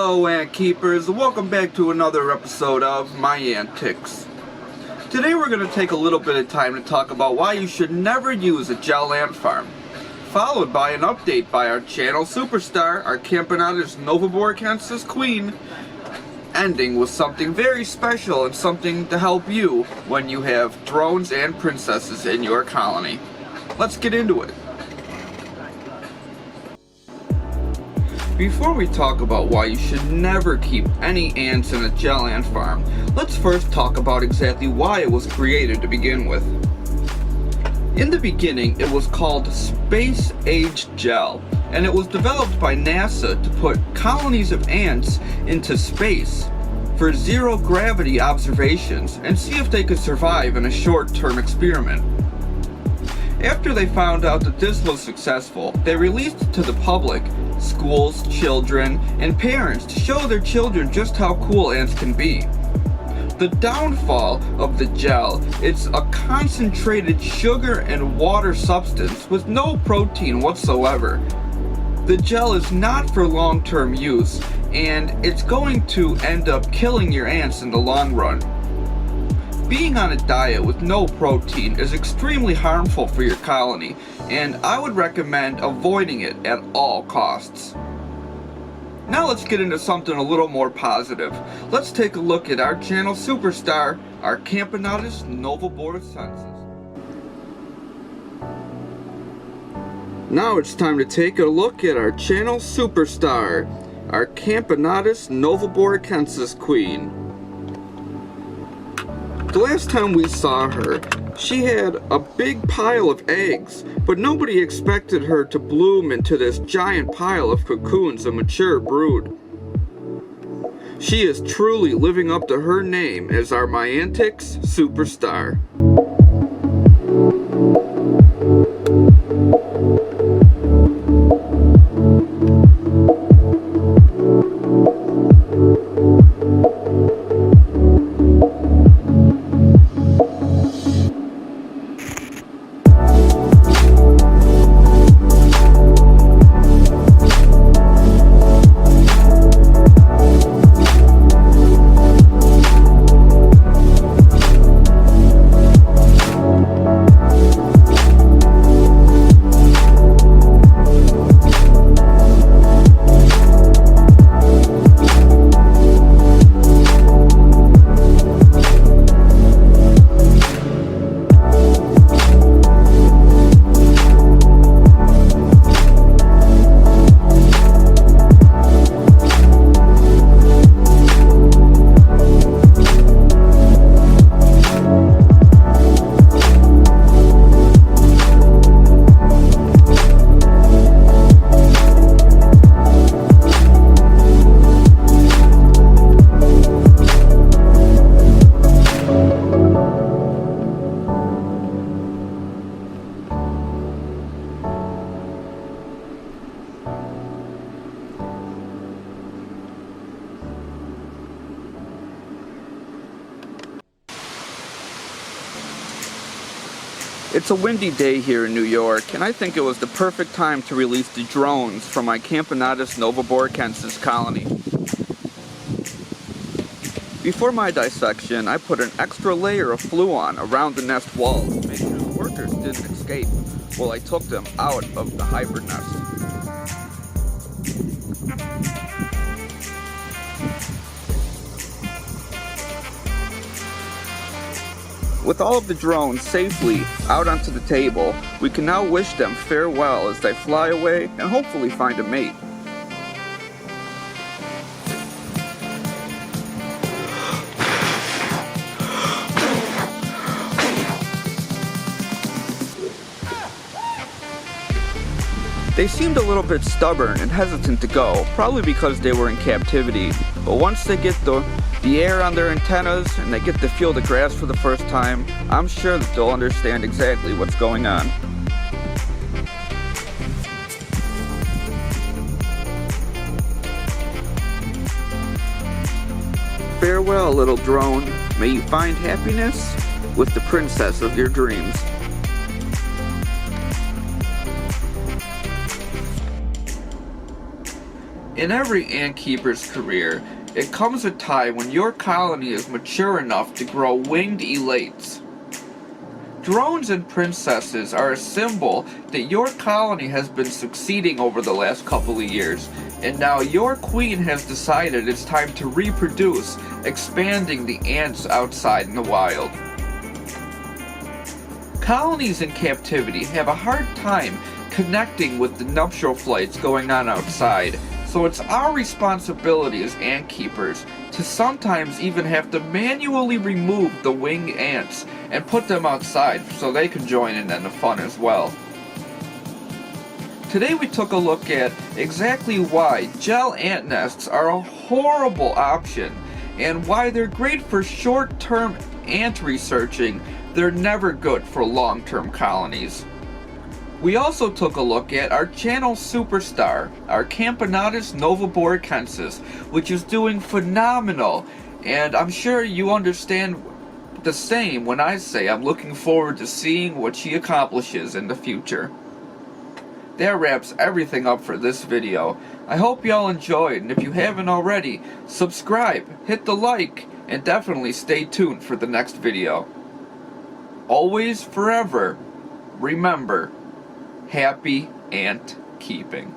Hello ant keepers, welcome back to another episode of my Antics. Today we're going to take a little bit of time to talk about why you should never use a gel ant farm, followed by an update by our channel superstar, our Campanata's Novaborkensis queen, ending with something very special and something to help you when you have drones and princesses in your colony. Let's get into it. Before we talk about why you should never keep any ants in a gel ant farm, let's first talk about exactly why it was created to begin with. In the beginning, it was called space-age gel, and it was developed by NASA to put colonies of ants into space for zero-gravity observations and see if they could survive in a short-term experiment. After they found out that this was successful, they released it to the public, schools, children, and parents to show their children just how cool ants can be. The downfall of the gel, it's a concentrated sugar and water substance with no protein whatsoever. The gel is not for long-term use, and it's going to end up killing your ants in the long run. Being on a diet with no protein is extremely harmful for your colony, and I would recommend avoiding it at all costs. Now let's get into something a little more positive. Let's take a look at our channel superstar, our Campanata's Novaborkensis. Now it's time to take a look at our channel superstar, our Campanata's Novaborkensis queen. The last time we saw her, she had a big pile of eggs, but nobody expected her to bloom into this giant pile of cocoons, a mature brood. She is truly living up to her name as our Antics superstar. It's a windy day here in New York, and I think it was the perfect time to release the drones from my Campanata's Novaborkensis colony. Before my dissection, I put an extra layer of Fluon around the nest walls to make sure the workers didn't escape while I took them out of the hybrid nest. With all of the drones safely out onto the table, we can now wish them farewell as they fly away and hopefully find a mate. They seemed a little bit stubborn and hesitant to go, probably because they were in captivity, but once they get the air on their antennas and they get to feel the grass for the first time, I'm sure that they'll understand exactly what's going on. Farewell, little drone. May you find happiness with the princess of your dreams. In every ant keeper's career, it comes a time when your colony is mature enough to grow winged elates. Drones and princesses are a symbol that your colony has been succeeding over the last couple of years, and now your queen has decided it's time to reproduce, expanding the ants outside in the wild. Colonies in captivity have a hard time connecting with the nuptial flights going on outside, so it's our responsibility as ant keepers to sometimes even have to manually remove the winged ants and put them outside so they can join in on the fun as well. Today we took a look at exactly why gel ant nests are a horrible option and why they're great for short-term ant researching. They're never good for long-term colonies. We also took a look at our channel superstar, our Camponotus novaboracensis, which is doing phenomenal, and I'm sure you understand the same when I say I'm looking forward to seeing what she accomplishes in the future. That wraps everything up for this video. I hope y'all enjoyed, and if you haven't already, subscribe, hit the like, and definitely stay tuned for the next video. Always, forever, remember, happy ant keeping.